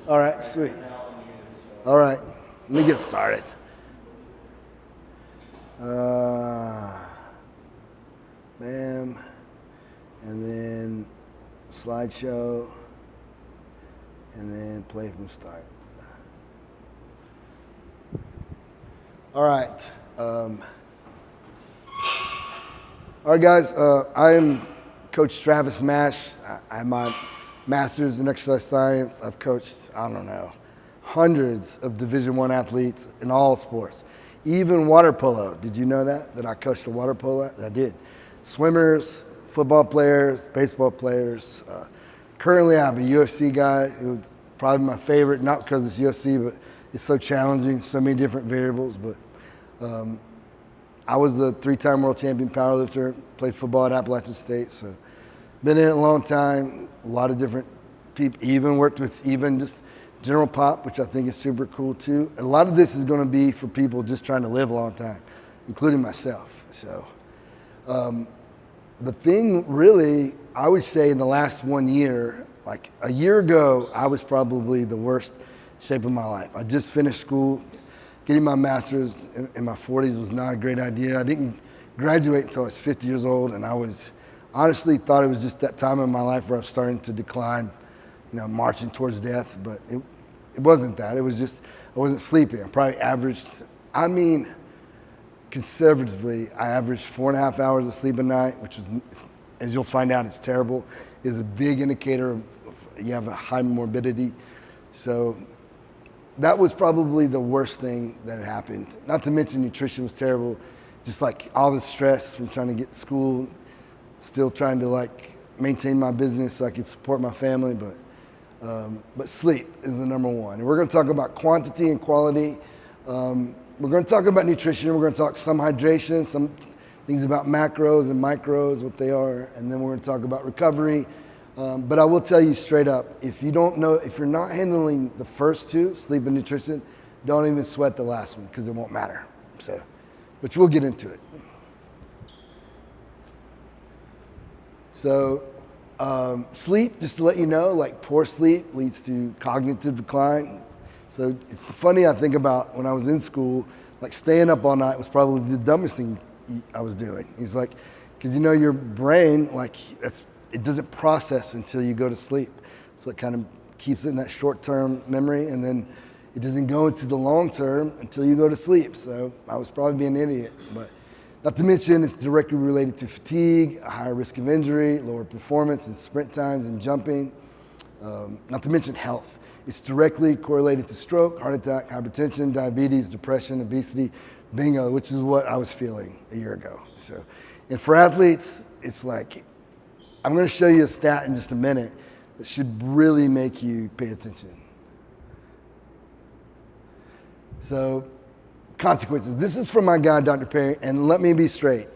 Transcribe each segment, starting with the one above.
All right, sweet. All right, let me get started. Bam, and then slideshow, and then play from start. All right. All right, guys. I am Coach Travis Mash. I have my master's in exercise science. I've coached, I don't know, hundreds of Division I athletes in all sports, even water polo. Did you know that? That I coached a water polo? I did. Swimmers, football players, baseball players. Currently, I have a UFC guy who's probably my favorite, not because it's UFC, but it's so challenging, so many different variables. But I was a 3-time world champion powerlifter, played football at Appalachian State, so been in it a long time, a lot of different people, even worked with even just general pop, which I think is super cool too. And a lot of this is going to be for people just trying to live a long time, including myself. So the thing really, I would say in the last 1 year, like a year ago, I was probably the worst shape of my life. I just finished school. Getting my master's in my 40s was not a great idea. I didn't graduate until I was 50 years old, and I was honestly thought it was just that time in my life where I was starting to decline, marching towards death, but it wasn't that. It was just I wasn't sleeping. I probably averaged, conservatively, I averaged 4.5 hours of sleep a night, which was, as you'll find out, it's terrible. Is a big indicator of you have a high morbidity. So that was probably the worst thing that had happened. Not to mention nutrition was terrible. Just like all the stress from trying to get to school, still trying to maintain my business so I could support my family. But sleep is the number one. And we're going to talk about quantity and quality. We're going to talk about nutrition. We're going to talk some hydration, some things about macros and micros, what they are. And then we're going to talk about recovery. But I will tell you straight up, if you're not handling the first two, sleep and nutrition, don't even sweat the last one because it won't matter. So, but we'll get into it. So sleep, just to let you know, poor sleep leads to cognitive decline. So it's funny, I think about when I was in school, staying up all night was probably the dumbest thing I was doing. It's because your brain, it doesn't process until you go to sleep. So it kind of keeps it in that short-term memory, and then it doesn't go into the long-term until you go to sleep. So I was probably being an idiot, but not to mention it's directly related to fatigue, a higher risk of injury, lower performance in sprint times and jumping. Not to mention health. It's directly correlated to stroke, heart attack, hypertension, diabetes, depression, obesity, bingo, which is what I was feeling a year ago. So, and for athletes, it's I'm going to show you a stat in just a minute that should really make you pay attention. So, consequences. This is from my guy, Dr. Perry, and let me be straight.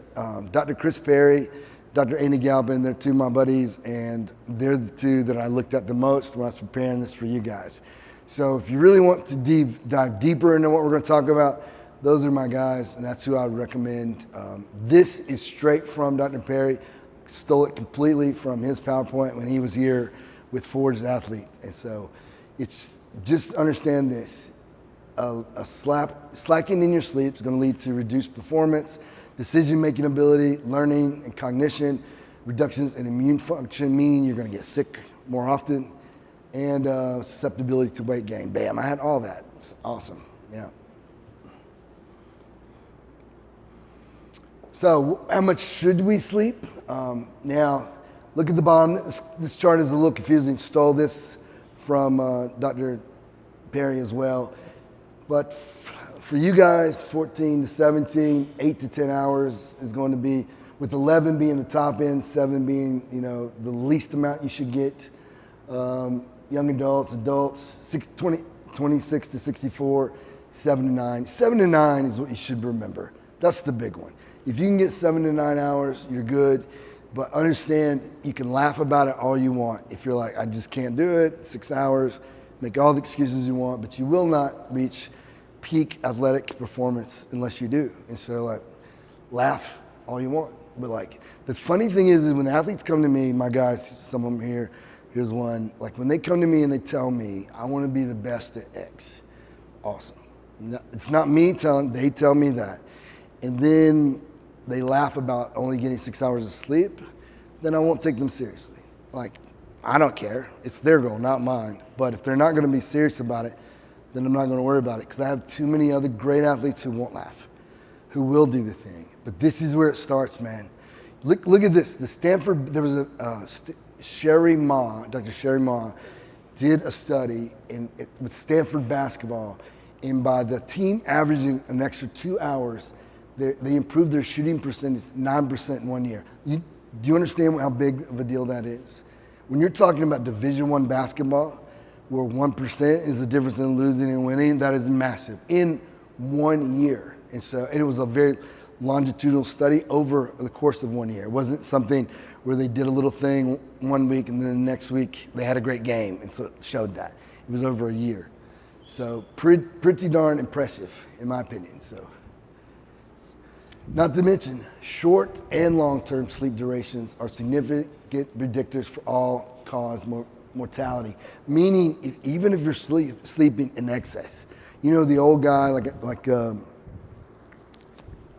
Dr. Chris Perry, Dr. Andy Galpin, they're two of my buddies, and they're the two that I looked at the most when I was preparing this for you guys. So if you really want to dive deeper into what we're going to talk about, those are my guys, and that's who I would recommend. This is straight from Dr. Perry. Stole it completely from his PowerPoint when he was here with Forged Athlete. And so it's just understand this. Slacking in your sleep is going to lead to reduced performance, decision-making ability, learning and cognition, reductions in immune function, meaning you're going to get sick more often, and susceptibility to weight gain. Bam, I had all that. It's awesome. Yeah. So how much should we sleep? Now, look at the bottom. This chart is a little confusing. Stole this from Dr. Perry as well. But for you guys, 14 to 17, 8 to 10 hours is going to be, with 11 being the top end, 7 being, the least amount you should get. Young adults, 26 to 64, 7 to 9. 7 to 9 is what you should remember. That's the big one. If you can get 7 to 9 hours, you're good. But understand, you can laugh about it all you want. If you're I just can't do it, 6 hours, make all the excuses you want, but you will not reach peak athletic performance unless you do. And so laugh all you want. But the funny thing is when the athletes come to me, my guys, some of them here, Here's one. Like when they come to me and they tell me, I want to be the best at X. Awesome. It's not me they tell me that. And then they laugh about only getting 6 hours of sleep, then I won't take them seriously. Like, I don't care. It's their goal, not mine. But if they're not going to be serious about it, then I'm not going to worry about it, because I have too many other great athletes who won't laugh, who will do the thing. But this is where it starts, man. Look at this. The Stanford, there was Dr. Sherry Ma did a study with Stanford basketball, and by the team averaging an extra 2 hours, they improved their shooting percentage 9% in 1 year. Do you understand how big of a deal that is? When you're talking about Division I basketball, where 1% is the difference in losing and winning, that is massive in 1 year. And it was a very longitudinal study over the course of 1 year. It wasn't something where they did a little thing 1 week and then the next week they had a great game, and so it showed that. It was over a year. So pretty darn impressive, in my opinion. So, not to mention, short and long-term sleep durations are significant predictors for all-cause mortality. Meaning, even if you're sleeping in excess, you know the old guy, I'm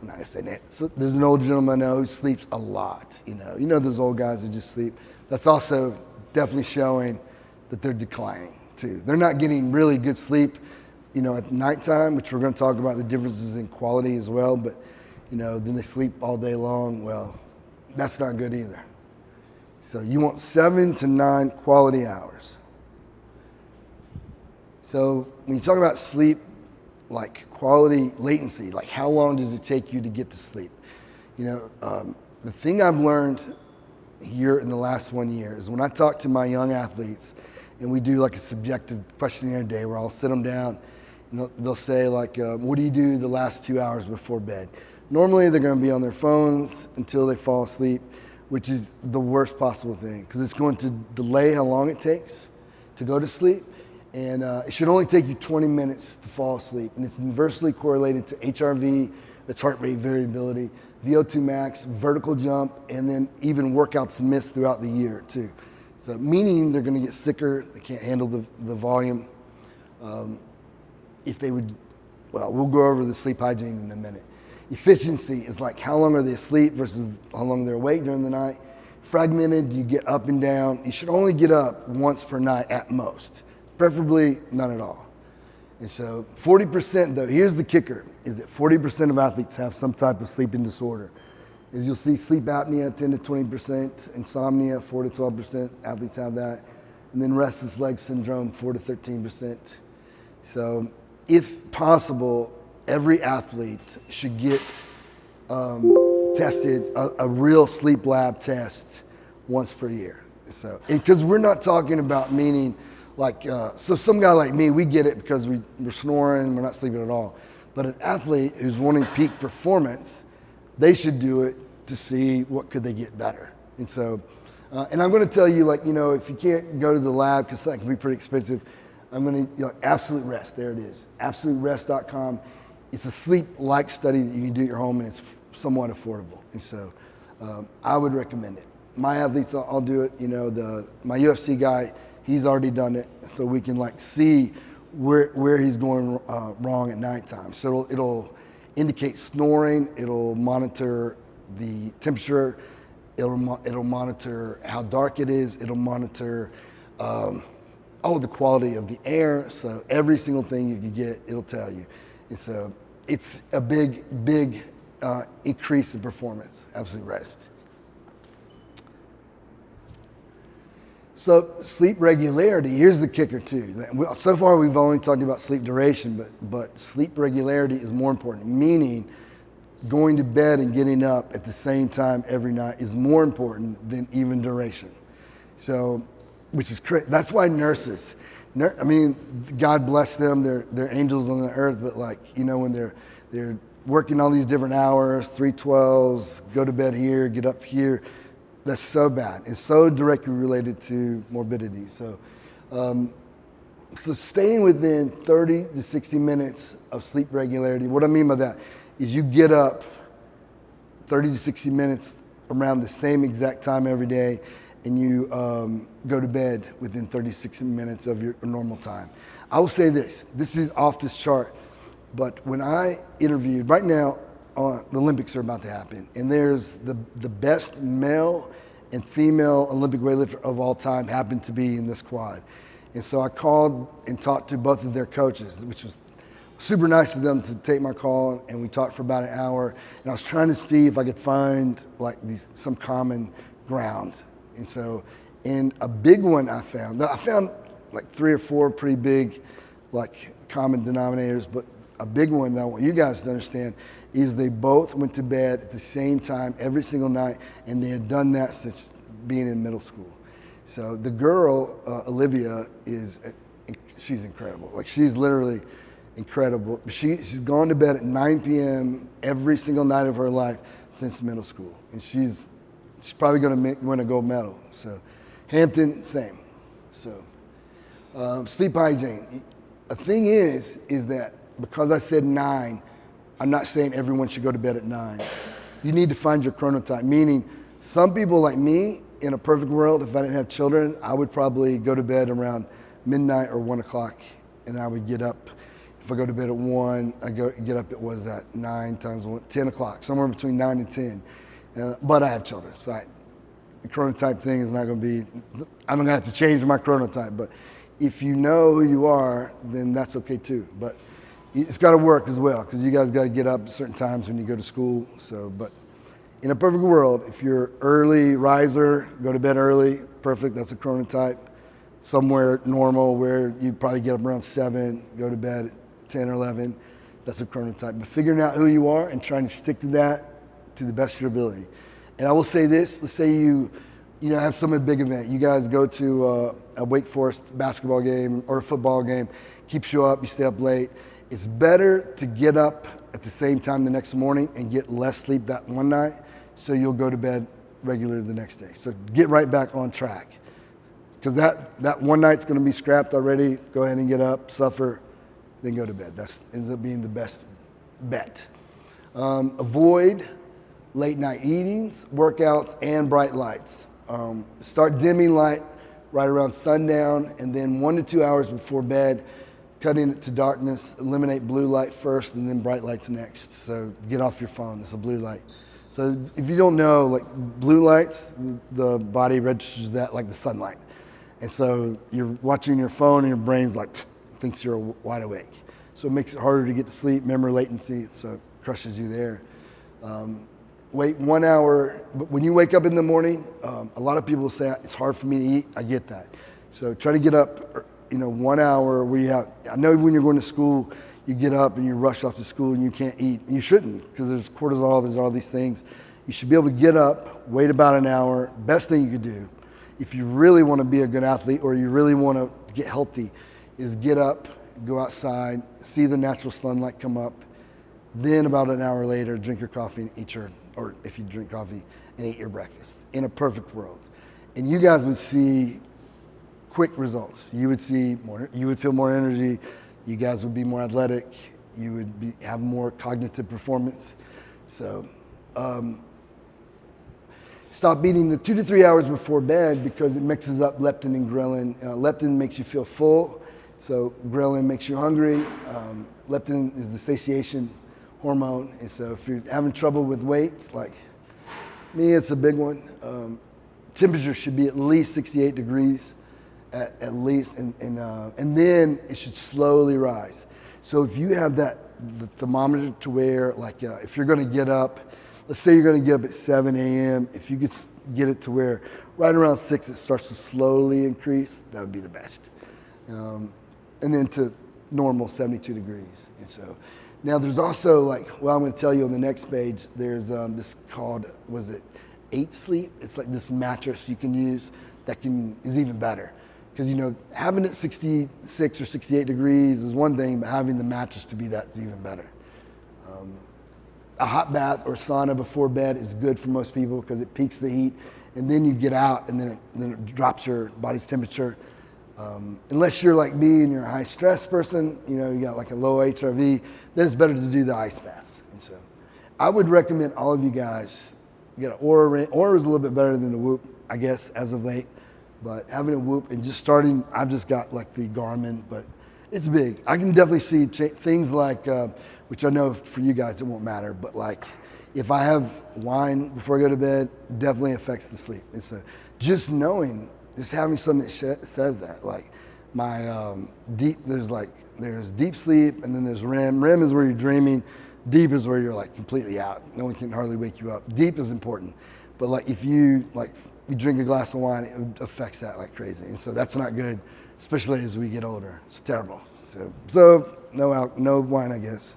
not gonna say that. So there's an old gentleman I know who sleeps a lot. You know those old guys who just sleep. That's also definitely showing that they're declining too. They're not getting really good sleep, at nighttime, which we're going to talk about the differences in quality as well. But then they sleep all day long. Well, that's not good either. So you want 7 to 9 quality hours. So when you talk about sleep, like quality latency, like how long does it take you to get to sleep? The thing I've learned here in the last 1 year is when I talk to my young athletes and we do like a subjective questionnaire day where I'll sit them down and they'll say like, what do you do the last 2 hours before bed? Normally they're going to be on their phones until they fall asleep, which is the worst possible thing because it's going to delay how long it takes to go to sleep. And it should only take you 20 minutes to fall asleep. And it's inversely correlated to HRV, that's heart rate variability, VO2 max, vertical jump, and then even workouts missed throughout the year too. So meaning they're gonna get sicker, they can't handle the volume. We'll go over the sleep hygiene in a minute. Efficiency is like how long are they asleep versus how long they're awake during the night. Fragmented, you get up and down. You should only get up once per night at most. Preferably none at all. And so 40% though, here's the kicker, is that 40% of athletes have some type of sleeping disorder. As you'll see, sleep apnea, 10 to 20%, insomnia, 4 to 12% athletes have that. And then restless leg syndrome, 4 to 13%. So if possible, every athlete should get tested, a real sleep lab test once per year. So, because we're not talking about meaning, so some guy like me, we get it because we're snoring, we're not sleeping at all. But an athlete who's wanting peak performance, they should do it to see what could they get better. And so, and I'm going to tell you, if you can't go to the lab, because that can be pretty expensive, I'm going to, Absolute Rest, there it is, absoluterest.com. It's a sleep-like study that you can do at your home, and it's somewhat affordable. And so I would recommend it. My athletes, I'll do it. My UFC guy, he's already done it, so we can see where he's going wrong at nighttime. So it'll indicate snoring. It'll monitor the temperature. It'll monitor how dark it is. It'll monitor the quality of the air. So every single thing you can get, it'll tell you. And so it's a big increase in performance. Absolute Rest. So sleep regularity, here's the kicker too. So far we've only talked about sleep duration, but sleep regularity is more important, meaning going to bed and getting up at the same time every night is more important than even duration. So, which is crazy. That's why nurses, God bless them, they're angels on the earth, but when they're working all these different hours, 312s, go to bed here, get up here, that's so bad. It's so directly related to morbidity. So staying within 30 to 60 minutes of sleep regularity, what I mean by that is you get up 30 to 60 minutes around the same exact time every day, and you go to bed within 36 minutes of your normal time. I will say this is off this chart, but when I interviewed, right now, the Olympics are about to happen, and there's the best male and female Olympic weightlifter of all time happened to be in this quad. And so I called and talked to both of their coaches, which was super nice of them to take my call, and we talked for about an hour, and I was trying to see if I could find like some common ground. And so, and a big one I found like 3 or 4 pretty big like common denominators, but a big one that I want you guys to understand is they both went to bed at the same time every single night, and they had done that since being in middle school. So the girl, Olivia, she's incredible. Like, she's literally incredible. She's gone to bed at 9 p.m. every single night of her life since middle school, and she's probably going to win a gold medal. So Hampton, same. So sleep hygiene. The thing is that because I said 9, I'm not saying everyone should go to bed at 9. You need to find your chronotype, meaning some people like me, in a perfect world, if I didn't have children, I would probably go to bed around midnight or 1 o'clock, and I would get up. If I go to bed at 1, I get up at 9 times 1, 10 o'clock, somewhere between 9 and 10. But I have children, so the chronotype thing is not going to be, I'm going to have to change my chronotype. But if you know who you are, then that's okay too. But it's got to work as well, because you guys got to get up at certain times when you go to school. So, but in a perfect world, if you're early riser, go to bed early, perfect, that's a chronotype. Somewhere normal where you probably get up around 7, go to bed at 10 or 11, that's a chronotype. But figuring out who you are and trying to stick to that to the best of your ability. And I will say this, let's say you have some big event. You guys go to a Wake Forest basketball game or a football game, keeps you up, you stay up late. It's better to get up at the same time the next morning and get less sleep that one night, so you'll go to bed regularly the next day. So get right back on track, because that one night's going to be scrapped already. Go ahead and get up, suffer, then go to bed. That ends up being the best bet. Avoid late night eatings, workouts, and bright lights. Start dimming light right around sundown, and then 1 to 2 hours before bed, cutting it to darkness. Eliminate blue light first and then bright lights next. So get off your phone, it's a blue light. So if you don't know, like blue lights, the body registers that like the sunlight. And so you're watching your phone and your brain's like, thinks you're wide awake. So it makes it harder to get to sleep, memory latency, so it crushes you there. Wait 1 hour, but when you wake up in the morning, a lot of people say, it's hard for me to eat, I get that. So try to get up 1 hour where you have, I know when you're going to school, you get up and you rush off to school and you can't eat. And you shouldn't, because there's cortisol, there's all these things. You should be able to get up, wait about an hour. Best thing you could do, if you really want to be a good athlete or you really want to get healthy, is get up, go outside, see the natural sunlight come up. Then about an hour later, drink your coffee and eat or if you drink coffee, and eat your breakfast in a perfect world. And you guys would see quick results. You would feel more energy. You guys would be more athletic. You would have more cognitive performance. So stop eating the 2 to 3 hours before bed, because it mixes up leptin and ghrelin. Leptin makes you feel full, so ghrelin makes you hungry. Leptin is the satiation hormone, and so if you're having trouble with weight, like me, it's a big one. Temperature should be at least 68 degrees. At least, and then it should slowly rise. So if you have the thermometer to where, like if you're going to get up, let's say you're going to get up at 7 a.m., if you could get it to where right around 6 it starts to slowly increase, that would be the best. And then to normal 72 degrees. And so now there's also I'm going to tell you on the next page, there's this called, 8 Sleep? It's like this mattress you can use that is even better. Because, having it 66 or 68 degrees is one thing, but having the mattress to be that's even better. A hot bath or sauna before bed is good for most people because it peaks the heat, and then you get out and then it drops your body's temperature. Unless you're like me and you're a high stress person, you got like a low HRV, then it's better to do the ice baths. And so I would recommend all of you guys get an Oura ring. Oura is a little bit better than the Whoop. I guess, as of late. But having a Whoop and just starting, I've just got like the Garmin, but it's big. I can definitely see things like, which I know for you guys it won't matter, but like if I have wine before I go to bed, definitely affects the sleep. And so just knowing, just having something that says that, like my there's deep sleep and then there's REM. REM is where you're dreaming. Deep is where you're like completely out. No one can hardly wake you up. Deep is important. But like if you drink a glass of wine, it affects that like crazy. And so that's not good, especially as we get older. It's terrible. So no wine, I guess.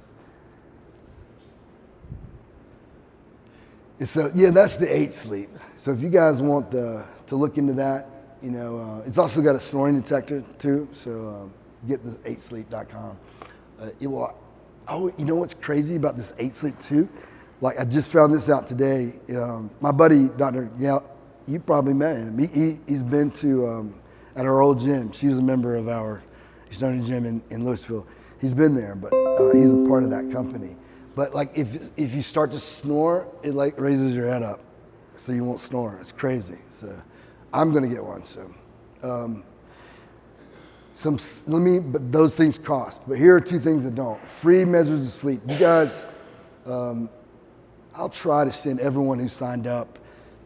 And so yeah, that's the 8 sleep. So if you guys want to look into that, it's also got a snoring detector too. So get the 8sleep.com. It will. Oh, you know what's crazy about this 8 sleep too? Like I just found this out today. My buddy, Dr. Gal, you probably met him. He's been to, at our old gym. She was a member of he started a gym in Louisville. He's been there, but he's a part of that company. But like if you start to snore, it like raises your head up so you won't snore. It's crazy. So I'm gonna get one. So but those things cost. But here are 2 things that don't. Free measures of sleep. You guys, I'll try to send everyone who signed up.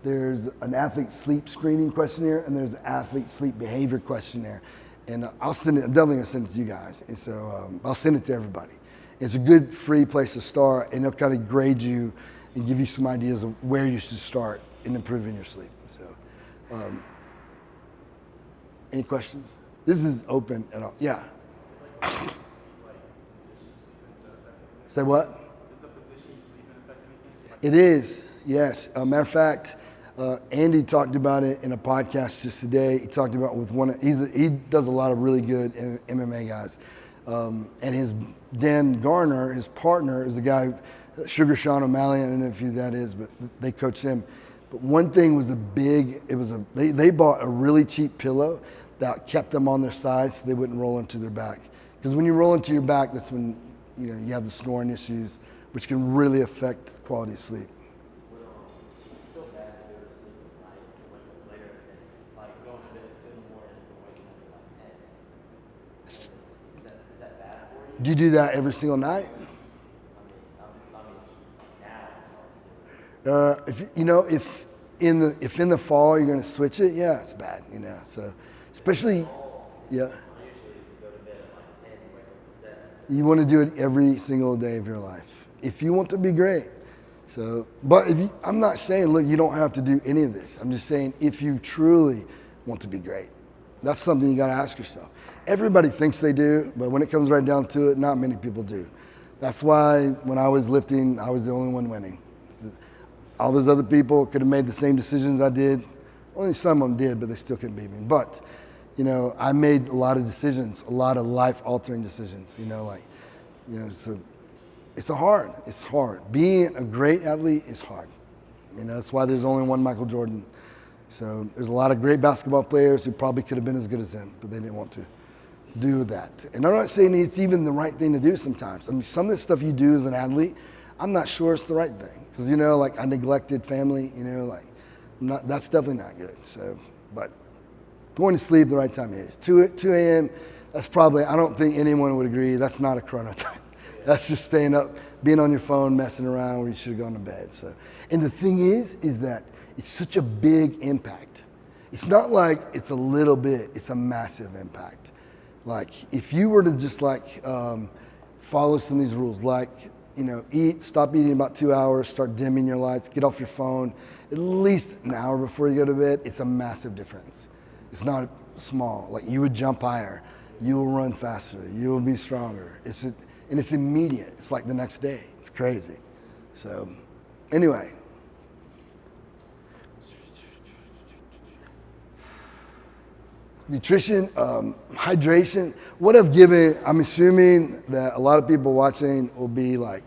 There's an athlete sleep screening questionnaire and there's an athlete sleep behavior questionnaire. And I'll send it, I'm definitely gonna send it to you guys. And so I'll send it to everybody. It's a good free place to start and it'll kind of grade you and give you some ideas of where you should start in improving your sleep. So, any questions? This is open at all. Yeah. Say what? Is the position you sleep in affect anything? It is, yes. Matter of fact, Andy talked about it in a podcast just today. He talked about with he does a lot of really good MMA guys. And his Dan Garner, his partner, is a guy, Sugar Sean O'Malley. I don't know if who that is, but they coach him. But one thing was they bought a really cheap pillow that kept them on their side so they wouldn't roll into their back. Because when you roll into your back, that's when you have the snoring issues, which can really affect quality of sleep. It's still bad to go to sleep at night or later in the day. Like going to bed at 2 in the morning and waking up at like 10. Is that bad for you? Do you do that every single night? I mean, now it's hard to. If in the fall you're gonna switch it, yeah, it's bad. So especially, yeah. I usually go to bed at like 10 and wake up at 7. You want to do it every single day of your life if you want to be great. So, but I'm not saying, look, you don't have to do any of this. I'm just saying if you truly want to be great, that's something you got to ask yourself. Everybody thinks they do, but when it comes right down to it, not many people do. That's why when I was lifting, I was the only one winning. All those other people could have made the same decisions I did. Only some of them did, but they still couldn't beat me. But, I made a lot of decisions, a lot of life-altering decisions, so it's hard. Being a great athlete is hard. That's why there's only one Michael Jordan. So there's a lot of great basketball players who probably could have been as good as him, but they didn't want to do that. And I'm not saying it's even the right thing to do sometimes. I mean, some of the stuff you do as an athlete, I'm not sure it's the right thing. Because, like a neglected family, that's definitely not good. So, but going to sleep the right time is 2 a.m. That's probably, I don't think anyone would agree, that's not a chrono time. That's just staying up, being on your phone, messing around where you should have gone to bed. So, and the thing is that it's such a big impact. It's not like it's a little bit, it's a massive impact. Like if you were to just follow some of these rules, stop eating about 2 hours, start dimming your lights, get off your phone at least an hour before you go to bed, it's a massive difference. It's not small. Like you would jump higher, you will run faster, you will be stronger. And it's immediate. It's like the next day. It's crazy. So anyway. Nutrition, hydration. What I've given, I'm assuming that a lot of people watching will be like,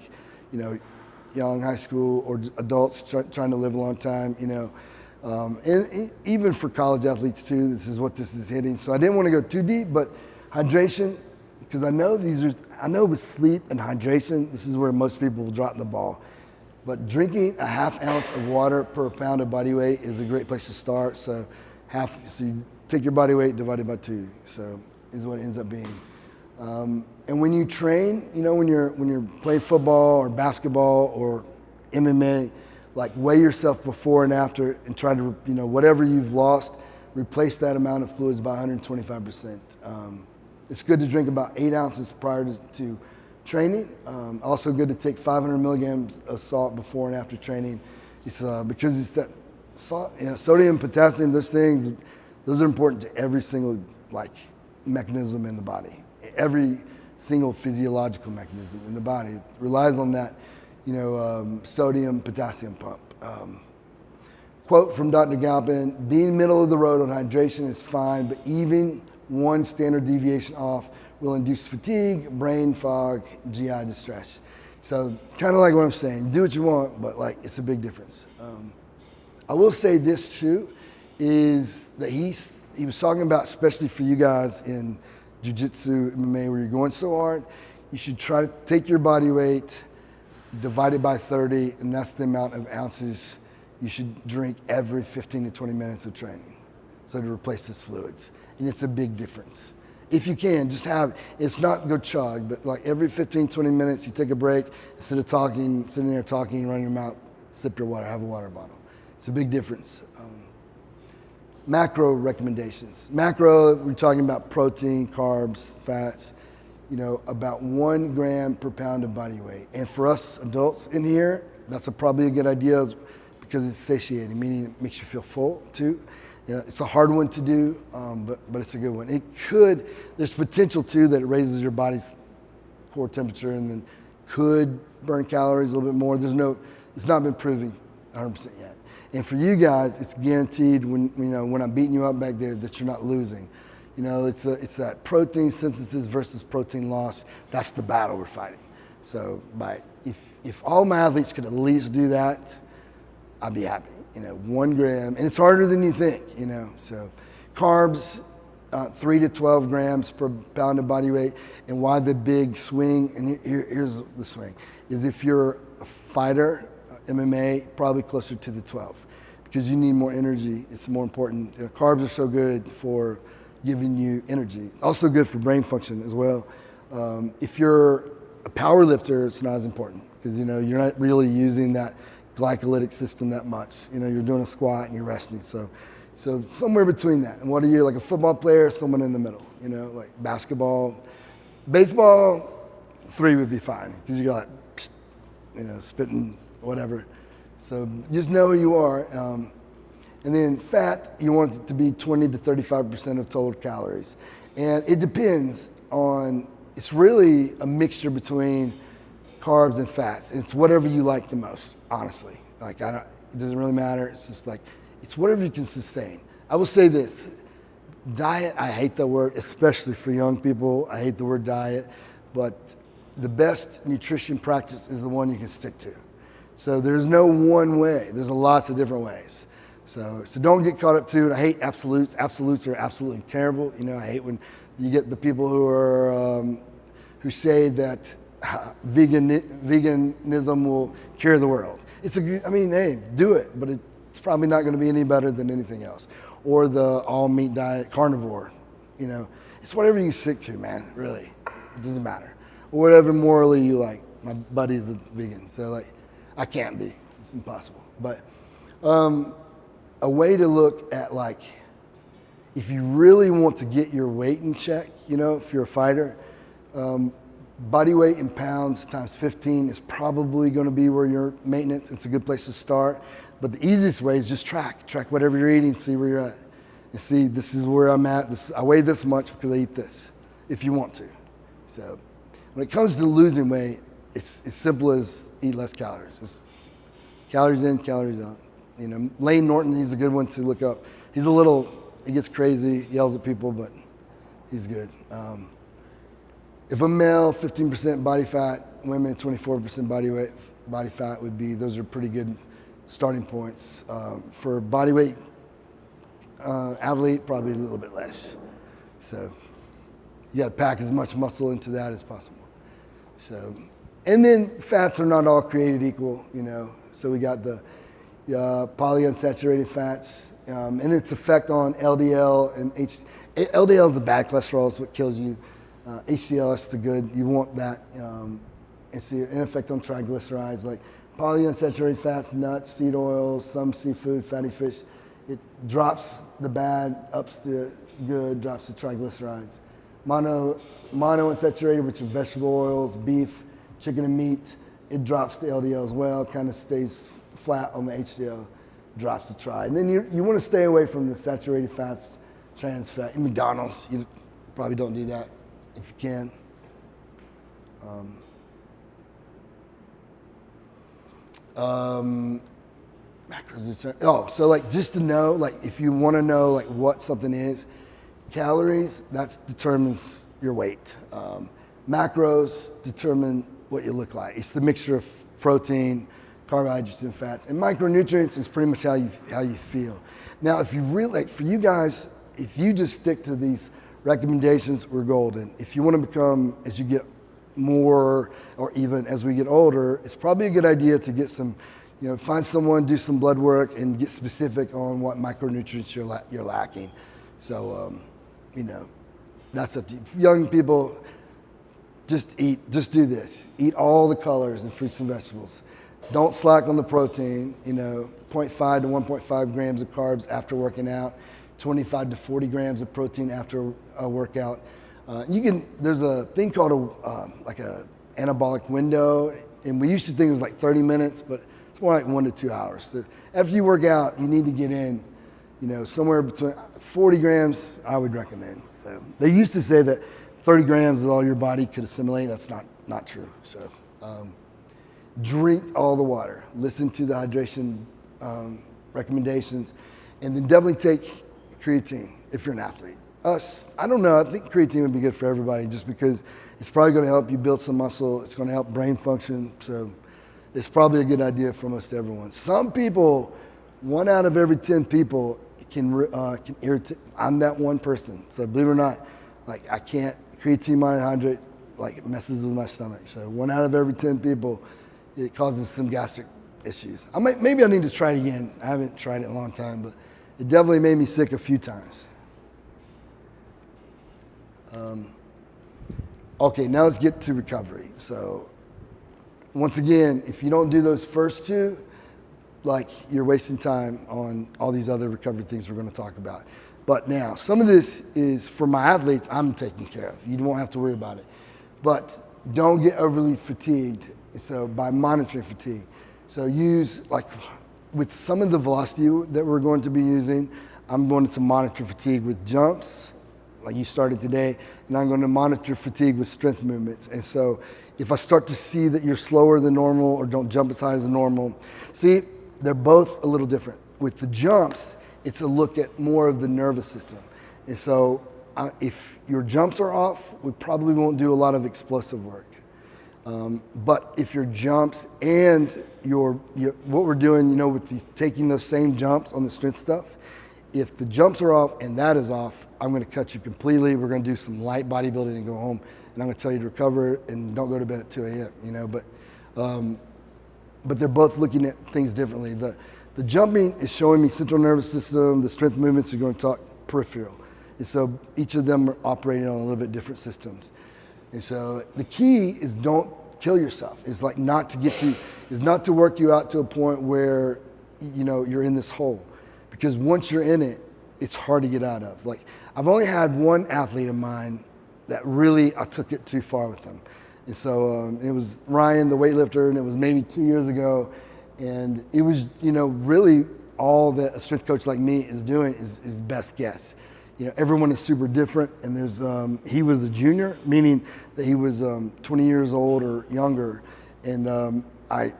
young high school or adults trying to live a long time, and even for college athletes too, this is what this is hitting. So I didn't want to go too deep, but hydration, because I know with sleep and hydration, this is where most people will drop the ball. But drinking a half ounce of water per pound of body weight is a great place to start. So you take your body weight divided by 2. So is what it ends up being. And when you train, when you're playing football or basketball or MMA, like weigh yourself before and after and try to, whatever you've lost, replace that amount of fluids by 125%. It's good to drink about 8 ounces prior to training. Also good to take 500 milligrams of salt before and after training. It's because it's that salt, sodium, potassium, those are important to every single mechanism in the body. Every single physiological mechanism in the body relies on that, sodium, potassium pump. Quote from Dr. Galpin: being middle of the road on hydration is fine, but even one standard deviation off will induce fatigue, brain fog, GI distress. So kind of like what I'm saying, do what you want, but it's a big difference. I will say this too, is that he was talking about, especially for you guys in jiu-jitsu, MMA, where you're going so hard, you should try to take your body weight, divide it by 30, and that's the amount of ounces you should drink every 15 to 20 minutes of training. So to replace those fluids. And it's a big difference. If you can, it's not go chug, but every 15, 20 minutes you take a break, instead of sitting there talking, running your mouth, sip your water, have a water bottle. It's a big difference. Macro recommendations. Macro, we're talking about protein, carbs, fats, about 1 gram per pound of body weight. And for us adults in here, that's probably a good idea because it's satiating, meaning it makes you feel full too. It's a hard one to do, but it's a good one. There's potential too that it raises your body's core temperature and then could burn calories a little bit more. It's not been proven 100% yet. And for you guys, it's guaranteed when I'm beating you up back there that you're not losing. It's that protein synthesis versus protein loss. That's the battle we're fighting. So if all my athletes could at least do that, I'd be happy. 1 gram, and it's harder than you think. So carbs, 3 to 12 grams per pound of body weight. And why the big swing? And here's the swing: is if you're a fighter, MMA, probably closer to the 12, because you need more energy. It's more important. Carbs are so good for giving you energy. Also good for brain function as well. If you're a power lifter, it's not as important because you're not really using that glycolytic system that much. You're doing a squat and you're resting. So somewhere between that. And what are you, like a football player, someone in the middle? Like basketball, baseball, 3 would be fine because you got, spitting, whatever. So just know who you are. And then fat, you want it to be 20 to 35% of total calories. And it depends on, it's really a mixture between carbs and fats. It's whatever you like the most, honestly. It doesn't really matter. It's just it's whatever you can sustain. I will say this, diet, I hate that word, especially for young people. I hate the word diet, but the best nutrition practice is the one you can stick to. So there's no one way. There's lots of different ways. So don't get caught up too. And I hate absolutes. Absolutes are absolutely terrible. I hate when you get the people who say that veganism will cure the world. Hey, do it, but it's probably not going to be any better than anything else. Or the all meat diet, carnivore. It's whatever you stick to, man. Really, it doesn't matter. Or whatever morally you like. My buddy's a vegan, so I can't be. It's impossible. But a way to look at if you really want to get your weight in check, if you're a fighter, body weight in pounds times 15 is probably going to be where your maintenance. It's a good place to start. But the easiest way is just track whatever you're eating, see where you're at, and see this is where I'm at. I weigh this much because I eat this, if you want to. So when it comes to losing weight, it's as simple as eat less calories. It's calories in, calories out. Lane Norton, he's a good one to look up. He gets crazy, yells at people, but he's good. If a male, 15% body fat, women, 24% body fat those are pretty good starting points. For body weight athlete, probably a little bit less. So you got to pack as much muscle into that as possible. So And then fats are not all created equal, you know. So we got the polyunsaturated fats and its effect on LDL and LDL is the bad cholesterol, is what kills you. HDL is the good. You want that. It's the effect on triglycerides, like polyunsaturated fats, nuts, seed oils, some seafood, fatty fish. It drops the bad, ups the good, drops the triglycerides. Monounsaturated, which are vegetable oils, beef, chicken and meat, it drops the LDL as well, kind of stays flat on the HDL, drops the tri. And then you want to stay away from the saturated fats, trans fat. In McDonald's, you probably don't do that if you can. Macros. So like just to know, like if you want to know like what something is, calories, that determines your weight. Macros determine what you look like. It's the mixture of protein, carbohydrates, and fats. And micronutrients is pretty much how you feel. Now, if you really, like for you guys, if you just stick to these recommendations, we're golden. If you want to become, as you get more, or even as we get older, it's probably a good idea to get some, you know, find someone, do some blood work, and get specific on what micronutrients you're lacking. So, you know, that's up to you. Young people, just do this. Eat all the colors and fruits and vegetables. Don't slack on the protein, you know, 0.5 to 1.5 grams of carbs after working out, 25 to 40 grams of protein after a workout. There's a thing called like a anabolic window, and we used to think it was like 30 minutes, but it's more like 1 to 2 hours. So after you work out, you need to get in, you know, somewhere between 40 grams, I would recommend. So they used to say that 30 grams is all your body could assimilate. That's not true. So drink all the water, listen to the hydration recommendations, and then definitely take creatine if you're an athlete. I don't know, I think creatine would be good for everybody just because it's probably going to help you build some muscle. It's going to help brain function. So it's probably a good idea for most everyone. Some people, 1 out of every 10 people can irritate. I'm that one person. So believe it or not, like I can't, creatine monohydrate, like it messes with my stomach. So 1 out of every 10 people, it causes some gastric issues. Maybe I need to try it again. I haven't tried it in a long time, but it definitely made me sick a few times. Okay, now let's get to recovery. So once again, if you don't do those first two, like you're wasting time on all these other recovery things we're going to talk about. But now, some of this is for my athletes, I'm taking care of. You won't have to worry about it. But don't get overly fatigued. So by monitoring fatigue. So use, like with some of the velocity that we're going to be using, I'm going to monitor fatigue with jumps, like you started today, and I'm going to monitor fatigue with strength movements. And so if I start to see that you're slower than normal or don't jump as high as normal, see, they're both a little different. With the jumps, it's a look at more of the nervous system. And so if your jumps are off, we probably won't do a lot of explosive work. But if your jumps and what we're doing, you know, with taking those same jumps on the strength stuff, if the jumps are off and that is off, I'm going to cut you completely. We're going to do some light bodybuilding and go home. And I'm going to tell you to recover and don't go to bed at 2 a.m., you know. But they're both looking at things differently. The jumping is showing me central nervous system. The strength movements are going to talk peripheral. And so each of them are operating on a little bit different systems. And so the key is don't kill yourself. It's like not to work you out to a point where, you know, you're in this hole. Because once you're in it, it's hard to get out of. Like I've only had one athlete of mine that really, I took it too far with him. And so it was Ryan, the weightlifter, and it was maybe 2 years ago. And it was, you know, really all that a strength coach like me is doing is best guess. You know, everyone is super different, and there's he was a junior, meaning that he was 20 years old or younger, and I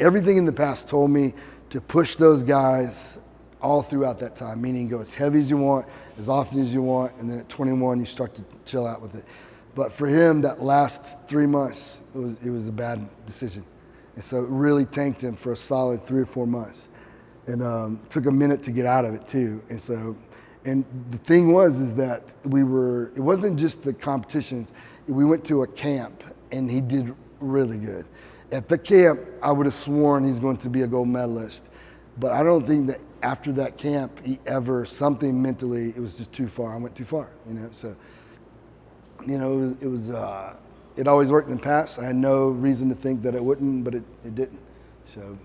everything in the past told me to push those guys all throughout that time, meaning go as heavy as you want, as often as you want, and then at 21 you start to chill out with it. But for him, that last 3 months, it was a bad decision, and so it really tanked him for a solid 3 or 4 months, and took a minute to get out of it too, and so. And the thing is that it wasn't just the competitions. We went to a camp, and he did really good. At the camp, I would have sworn he's going to be a gold medalist, but I don't think that after that camp, he ever, something mentally, it was just too far. I went too far, so, it always worked in the past. I had no reason to think that it wouldn't, but it didn't. So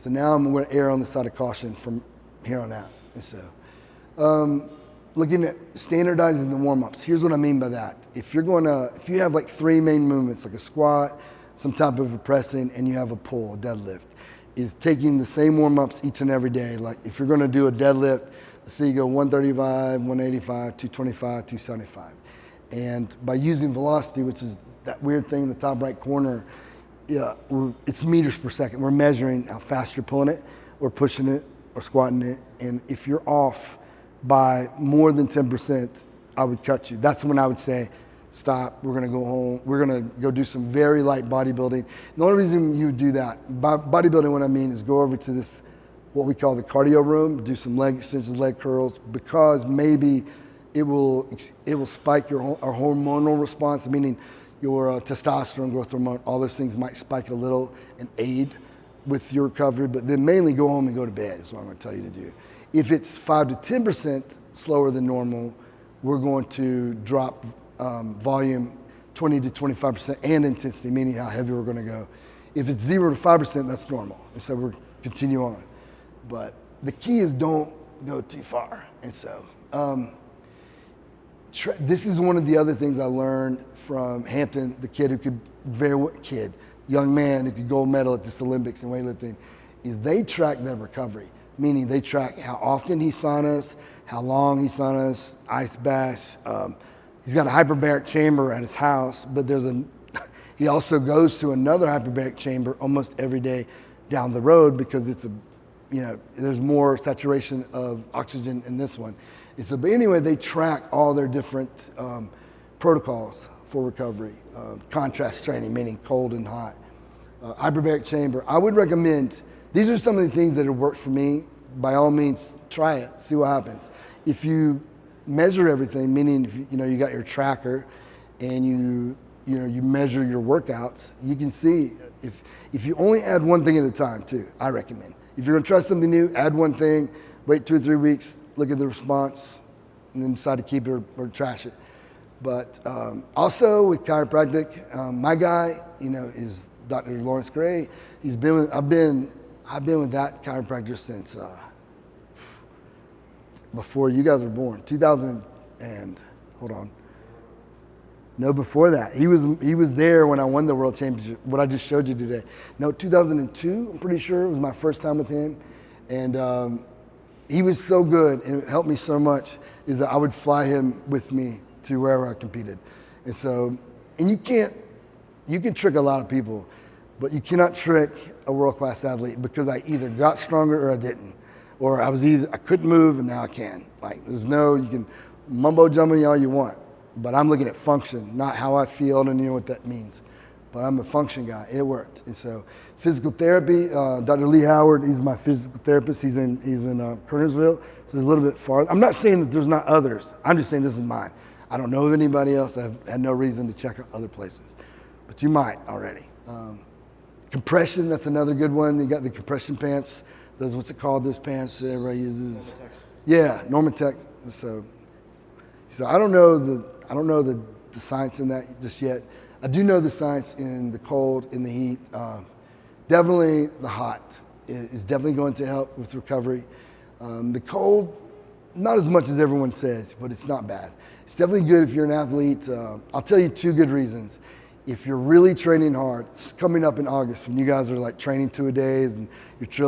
now I'm going to err on the side of caution from here on out. And so, looking at standardizing the warm-ups, here's what I mean by that. If you have like 3 main movements, like a squat, some type of a pressing, and you have a pull, a deadlift, is taking the same warm-ups each and every day. Like if you're going to do a deadlift, let's say you go 135, 185, 225, 275. And by using velocity, which is that weird thing in the top right corner, it's meters per second. We're measuring how fast you're pulling it, or pushing it, or squatting it. And if you're off by more than 10%, I would cut you. That's when I would say, stop, we're gonna go home. We're gonna go do some very light bodybuilding. The only reason you do that, bodybuilding, what I mean is go over to this, what we call the cardio room, do some leg extensions, leg curls, because maybe it will spike our hormonal response, meaning your testosterone, growth hormone, all those things might spike it a little and aid with your recovery, but then mainly go home and go to bed is what I'm gonna tell you to do. If it's 5 to 10% slower than normal, we're going to drop volume 20 to 25% and intensity, meaning how heavy we're gonna go. If it's 0 to 5%, that's normal. And so we're continue on. But the key is don't go too far. And so this is one of the other things I learned from Hampton, the kid who could, young man who could gold medal at this Olympics in weightlifting, is they track their recovery, meaning they track how often he saunas, how long he saunas, ice baths. He's got a hyperbaric chamber at his house, but he also goes to another hyperbaric chamber almost every day down the road because there's more saturation of oxygen in this one. And so, but anyway, they track all their different protocols for recovery. Contrast training, meaning cold and hot. Hyperbaric chamber. I would recommend, these are some of the things that have worked for me. By all means, try it, see what happens. If you measure everything, meaning if you got your tracker and you measure your workouts, you can see if you only add one thing at a time too, I recommend. If you're gonna try something new, add one thing, wait 2 or 3 weeks, look at the response, and then decide to keep it or trash it. But also with chiropractic, my guy, is Dr. Lawrence Gray. I've been with that chiropractor since before you guys were born, 2000 and hold on. No, before that. He was there when I won the world championship, what I just showed you today. No, 2002, I'm pretty sure. It was my first time with him. And he was so good and it helped me so much is that I would fly him with me to wherever I competed. And so, and you can trick a lot of people, but you cannot trick a world-class athlete because I either got stronger or I didn't. Or I couldn't move and now I can. Like you can mumbo jumbo all you want, but I'm looking at function, not how I feel. I don't know what that means, but I'm a function guy. It worked. And so physical therapy, Dr. Lee Howard, he's my physical therapist. He's in Kernersville, so it's a little bit farther. I'm not saying that there's not others. I'm just saying this is mine. I don't know of anybody else. I've had no reason to check out other places, but you might already. Compression, that's another good one. You got the compression pants. What's it called? Those pants that everybody uses. Normatec. Yeah, Normatec. So I don't know the science in that just yet. I do know the science in the cold, in the heat. Definitely the hot is definitely going to help with recovery. The cold, not as much as everyone says, but it's not bad. It's definitely good if you're an athlete. I'll tell you 2 good reasons. If you're really training hard, it's coming up in August when you guys are like training 2-a-days and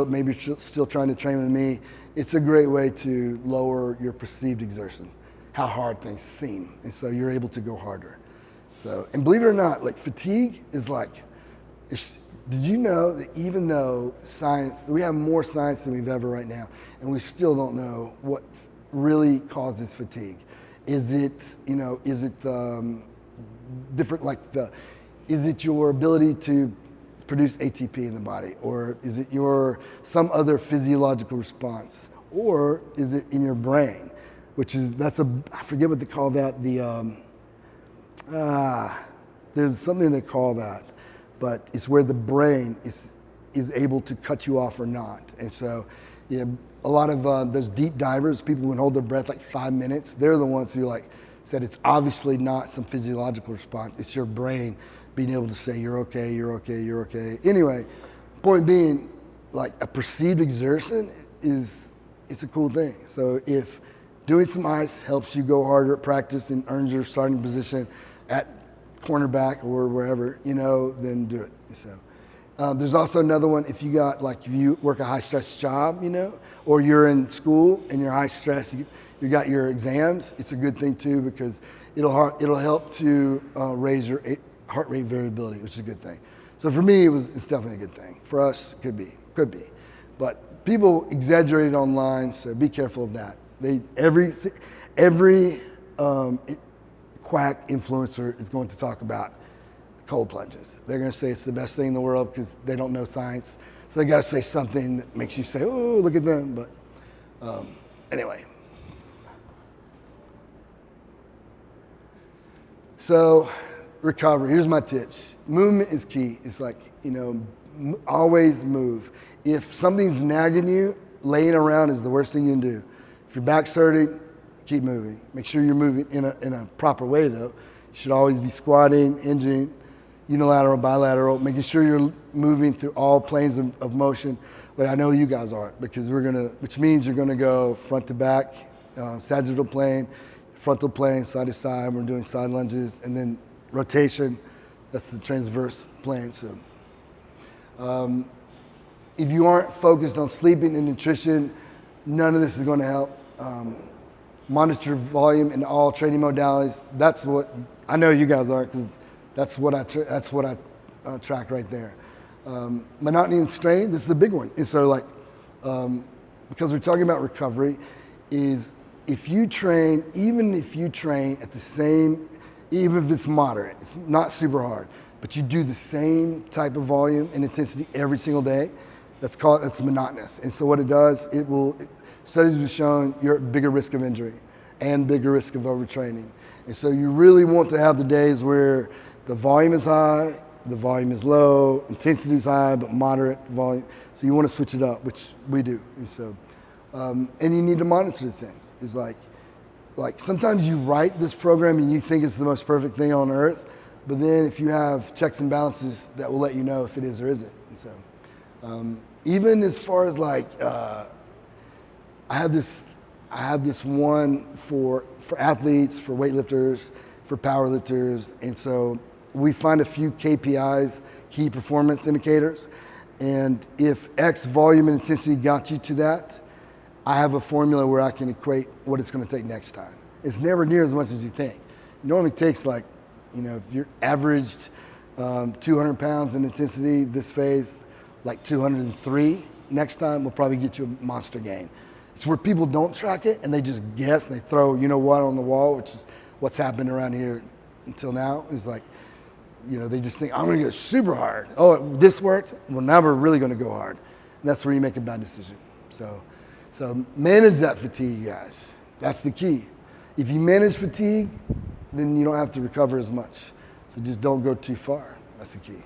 maybe you're still trying to train with me, it's a great way to lower your perceived exertion, how hard things seem. And so you're able to go harder. So, and believe it or not, like fatigue is did you know that even though we have more science than we've ever right now, and we still don't know what really causes fatigue? Is it different, is it your ability to produce ATP in the body, or is it some other physiological response, or is it in your brain, which is, I forget what they call that, There's something they call that, but it's where the brain is able to cut you off or not. And so, a lot of those deep divers, people who can hold their breath like 5 minutes, they're the ones who said it's obviously not some physiological response. It's your brain being able to say, you're okay, you're okay, you're okay. Anyway, point being, like a perceived exertion it's a cool thing. So if doing some ice helps you go harder at practice and earns your starting position at cornerback or wherever, then do it. So there's also another one. If you work a high stress job, or you're in school and you're high stress, you got your exams, it's a good thing too, because it'll help to raise your heart rate variability, which is a good thing. So for me, it's definitely a good thing. For us, could be. But people exaggerate it online, so be careful of that. Every quack influencer is going to talk about cold plunges. They're going to say it's the best thing in the world because they don't know science. So they got to say something that makes you say, oh, look at them. But anyway. So recovery, here's my tips. Movement is key. It's like, always move. If something's nagging you, laying around is the worst thing you can do. If your back's hurting, keep moving. Make sure you're moving in a proper way though. You should always be squatting, hinging, unilateral, bilateral, making sure you're moving through all planes of motion. But I know you guys aren't, because which means you're gonna go front to back, sagittal plane, frontal plane, side to side. We're doing side lunges, and then rotation. That's the transverse plane. So, if you aren't focused on sleeping and nutrition, none of this is going to help. Monitor volume in all training modalities. That's what I know you guys are, because that's what I track right there. Monotony and strain. This is a big one. And so, because we're talking about recovery, is if you train, even if you train at the same, even if it's moderate, it's not super hard, but you do the same type of volume and intensity every single day, that's monotonous. And so what it does, studies have shown you're at bigger risk of injury and bigger risk of overtraining. And so you really want to have the days where the volume is high, the volume is low, intensity is high, but moderate volume. So you want to switch it up, which we do. And so, and you need to monitor things. It's like sometimes you write this program and you think it's the most perfect thing on earth, but then if you have checks and balances, that will let you know if it is or isn't. And so, even as far as I have this one for athletes, for weightlifters, for powerlifters, and so we find a few KPIs, key performance indicators, and if X volume and intensity got you to that, I have a formula where I can equate what it's going to take next time. It's never near as much as you think. It normally takes if you're averaged 200 pounds in intensity this phase, 203, next time will probably get you a monster gain. It's where people don't track it and they just guess and they throw on the wall, which is what's happened around here until now. Is they just think, I'm gonna go super hard. Oh, this worked, well now we're really gonna go hard. And that's where you make a bad decision. So manage that fatigue, guys. That's the key. If you manage fatigue, then you don't have to recover as much. So just don't go too far. That's the key.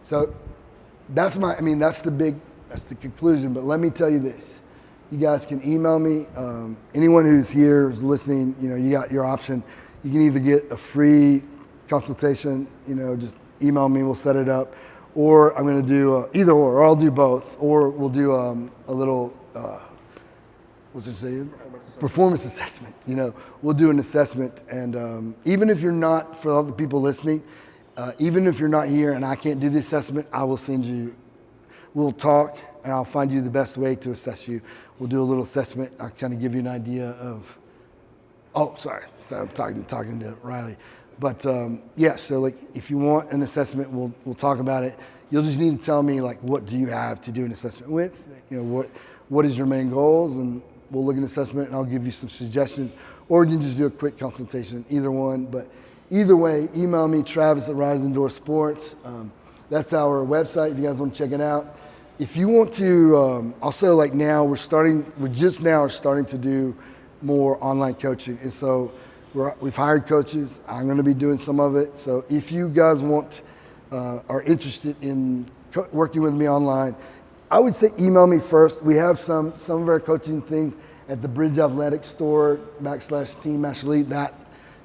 So that's the conclusion, but let me tell you this. You guys can email me. Anyone who's here, who's listening, you got your option. You can either get a free consultation, just email me, we'll set it up. Or I'm gonna do either or I'll do both. Or we'll do a little, performance assessment. We'll do an assessment. And even if you're not, for all the people listening, even if you're not here and I can't do the assessment, I will send you, we'll talk and I'll find you the best way to assess you. We'll do a little assessment. I'll kind of give you an idea of, sorry, I'm talking to Riley. But so if you want an assessment, we'll talk about it. You'll just need to tell me what do you have to do an assessment with? What is your main goals? And we'll look at an assessment and I'll give you some suggestions. Or you can just do a quick consultation, either one. But either way, email me, Travis@RiseIndoorSports. That's our website if you guys want to check it out. If you want to, also now we're just now starting to do more online coaching. And so We've hired coaches. I'm going to be doing some of it. So if you guys are interested in working with me online, I would say email me first. We have some of our coaching things at the Bridge Athletic store /team-elite, that's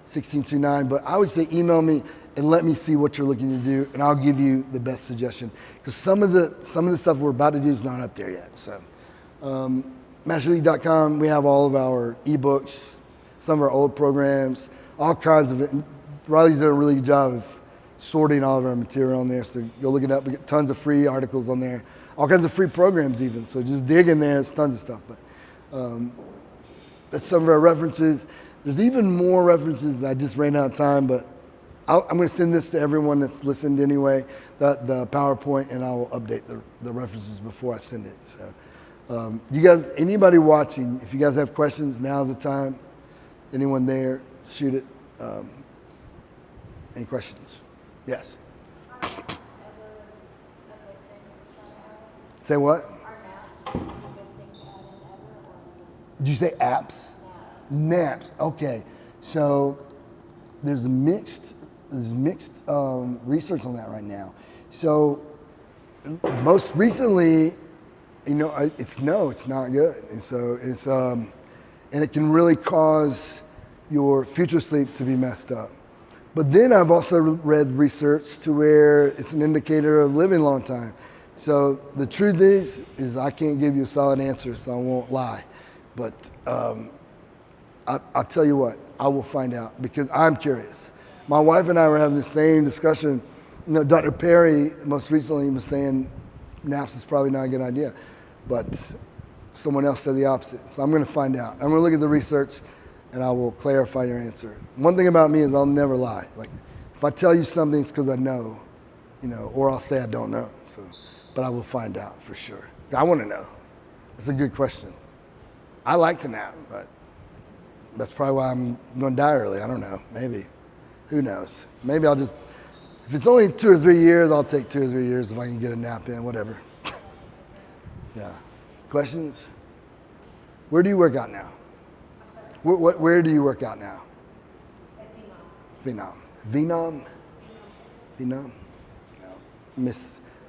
1629. But I would say email me and let me see what you're looking to do, and I'll give you the best suggestion. Because some of the stuff we're about to do is not up there yet. So, masterelite.com, we have all of our ebooks, some of our old programs, all kinds of it. Riley's done a really good job of sorting all of our material on there. So go look it up. We get tons of free articles on there, all kinds of free programs even. So just dig in there. There's tons of stuff. But that's some of our references. There's even more references that I just ran out of time, but I'm going to send this to everyone that's listened anyway, the PowerPoint, and I will update the references before I send it. So you guys, anybody watching, if you guys have questions, now's the time. Anyone there, shoot it. Any questions? Yes. Say what? Did you say apps? Naps. Okay. So there's mixed research on that right now. So most recently, it's not good. And so and it can really cause your future sleep to be messed up. But then I've also read research to where it's an indicator of living a long time. So the truth is I can't give you a solid answer, so I won't lie. But I'll tell you what, I will find out because I'm curious. My wife and I were having the same discussion. Dr. Perry most recently was saying naps is probably not a good idea, but someone else said the opposite. So I'm going to find out. I'm going to look at the research, and I will clarify your answer. One thing about me is I'll never lie. Like if I tell you something, it's because I know, or I'll say I don't know. So, but I will find out for sure. I want to know. That's a good question. I like to nap, but that's probably why I'm going to die early. I don't know. Maybe. Who knows? Maybe I'll just, if it's only 2 or 3 years, I'll take 2 or 3 years if I can get a nap in, whatever. Yeah. Questions? Where do you work out now? Where do you work out now? At Phenom. Phenom?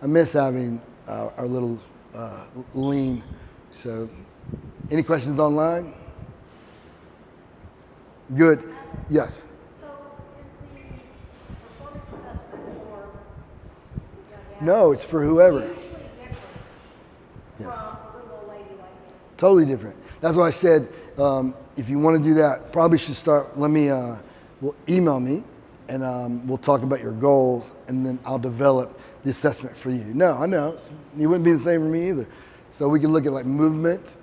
I miss having our little lean. So, any questions online? Good. Yes. So is the performance assessment for young No, it's for whoever. usually different Yes. from a little old lady like me? Totally different. That's why I said if you want to do that, probably should start. Email me, and we'll talk about your goals, and then I'll develop the assessment for you. No, I know you wouldn't be the same for me either. So we can look at like movement.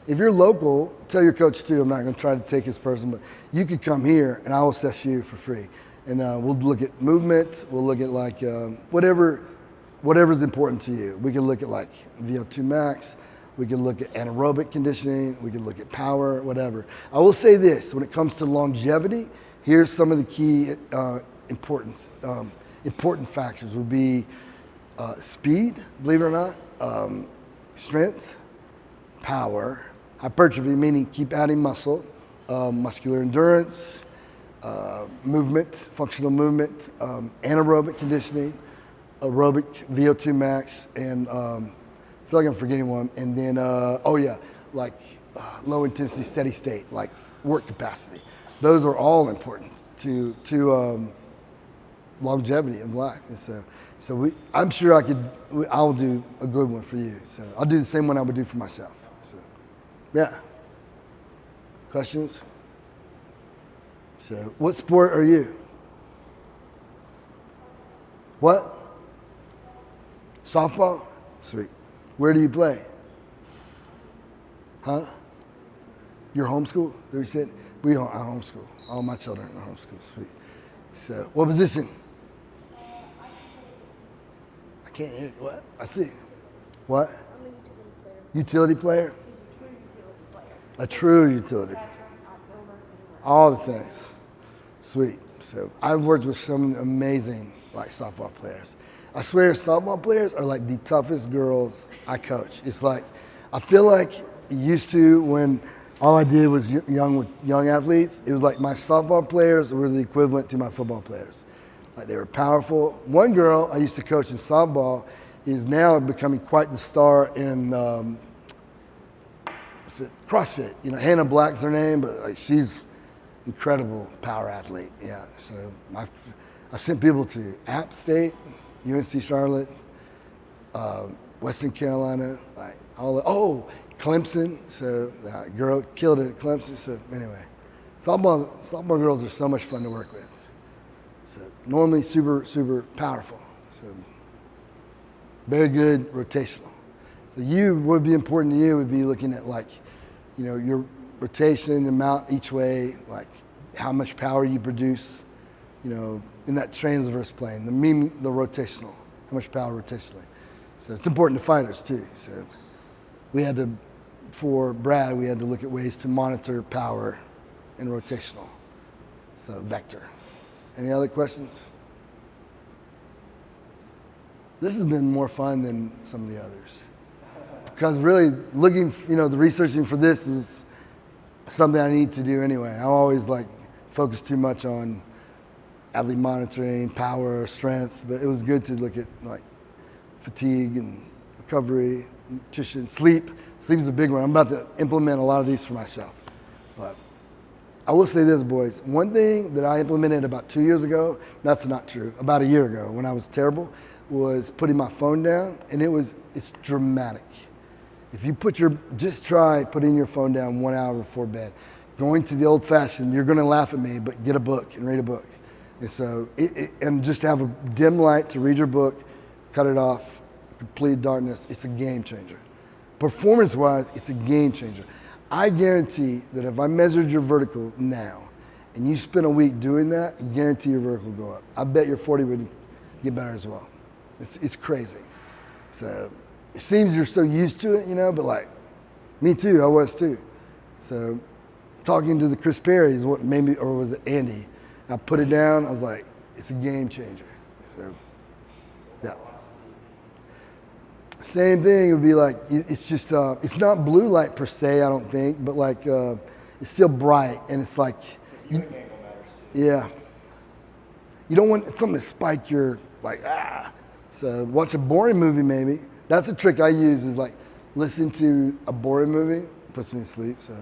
If you're local, tell your coach too. I'm not going to try to take his person, but you could come here, and I'll assess you for free. And we'll look at movement. We'll look at like whatever's important to you. We can look at like VO2 max. We can look at anaerobic conditioning. We can look at power, whatever. I will say this, when it comes to longevity, here's some of the key important factors would be speed, believe it or not, strength, power, hypertrophy, meaning keep adding muscle, muscular endurance, movement, functional movement, anaerobic conditioning, aerobic VO2 max, and I feel like I'm forgetting one. And then, low intensity, steady state, like work capacity. Those are all important to longevity of life. And I'm sure I'll do a good one for you. So I'll do the same one I would do for myself. So, yeah. Questions? So, what sport are you? What? Softball? Sweet. Where do you play? Huh? You're homeschool? You said? I homeschool. All my children are homeschool. Sweet. So, what position? I can't hear you. What? I see. What? I'm a utility player. Utility player? He's A true utility. catcher, outfielder, anywhere. All the things. Sweet. So I've worked with some amazing softball players. I swear softball players are like the toughest girls I coach. It's like, I feel like I used to when all I did was with young athletes. It was like my softball players were the equivalent to my football players. Like they were powerful. One girl I used to coach in softball is now becoming quite the star in CrossFit. You know, Hannah Black's her name, but like she's incredible power athlete. Yeah. So I've sent people to App State, UNC Charlotte, Western Carolina, like all Clemson. So that girl killed it at Clemson. So anyway, softball girls are so much fun to work with. So normally super powerful. So very good rotational. So what would be important to you would be looking at like, you know, your rotation, the amount each way, like how much power you produce, you know, in that transverse plane, the rotational, how much power rotationally. So it's important to fighters too. So for Brad, we had to look at ways to monitor power and rotational. So vector. Any other questions? This has been more fun than some of the others. Because really looking, you know, the researching for this was something I need to do anyway. I'm always like focused too much on athlete monitoring, power, strength, but it was good to look at like fatigue and recovery, nutrition, sleep. Sleep is a big one. I'm about to implement a lot of these for myself. But I will say this, boys. One thing that I implemented about 2 years ago, that's not true, about a year ago when I was terrible, was putting my phone down, and it's dramatic. If you just try putting your phone down 1 hour before bed. Going to the old fashioned, you're gonna laugh at me, but get a book and read a book. And so, and just have a dim light to read your book, cut it off, complete darkness, it's a game changer. Performance-wise, it's a game changer. I guarantee that if I measured your vertical now, and you spend a week doing that, I guarantee your vertical will go up. I bet your 40 would get better as well. It's crazy. So it seems you're so used to it, you know, but like, me too, I was too. So talking to the Chris Perry is what made me, or was it Andy? I put it down, I was like, it's a game changer. So, yeah. Same thing, it would be like, it's just, it's not blue light per se, I don't think, but like, it's still bright, and it's like, yeah. You don't want something to spike your, like, So watch a boring movie maybe. That's a trick I use is like, listen to a boring movie, puts me to sleep, so.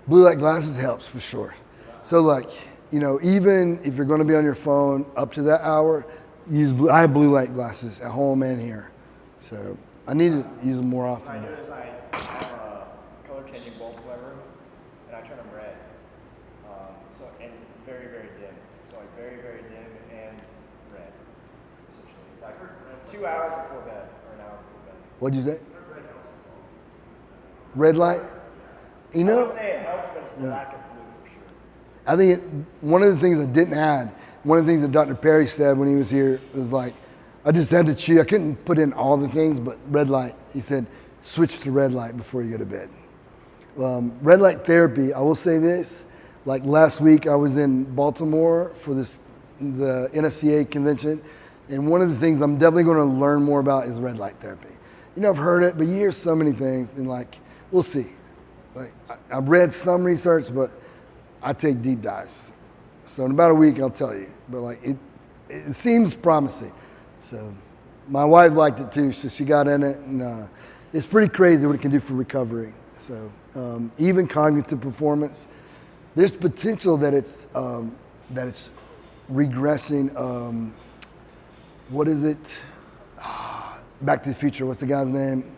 Blue light glasses helps for sure. So like, you know, even if you're gonna be on your phone up to that hour, I have blue light glasses at home and here. So I need to use them more often. What I do is I have a color changing bulbs in my room, and I turn them red. And very, very dim. So like very, very dim and red, essentially. Like 2 hours before bed, or an hour before bed. What'd you say? Red light? You know? I would say it helps, but it's the lack of blue for sure. I think one of the things I didn't add, one of the things that Dr. Perry said when he was here was like, I just had to choose. I couldn't put in all the things, but red light, he said, switch to red light before you go to bed. Red light therapy, I will say this, like last week I was in Baltimore for the NSCA convention, and one of the things I'm definitely going to learn more about is red light therapy. You know, I've heard it, but you hear so many things, and like, we'll see. Like, I've read some research, but I take deep dives. So in about a week, I'll tell you. But like, it seems promising. So my wife liked it too, so she got in it, and it's pretty crazy what it can do for recovery. So even cognitive performance, there's potential that it's regressing. What is it? Back to the Future. What's the guy's name?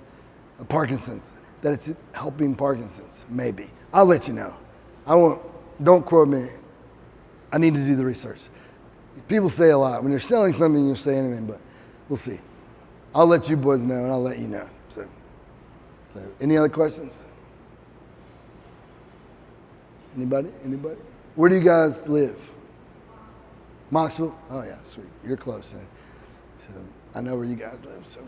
Parkinson's. That it's helping Parkinson's, maybe. I'll let you know. Don't quote me. I need to do the research. People say a lot. When you're selling something, you say anything, but we'll see. I'll let you boys know, and I'll let you know. So any other questions? Anybody? Where do you guys live? Knoxville? Oh yeah, sweet. You're close then. So I know where you guys live. So,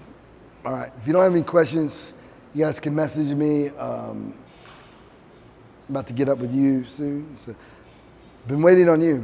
all right. If you don't have any questions, you guys can message me. I'm about to get up with you soon. So, been waiting on you.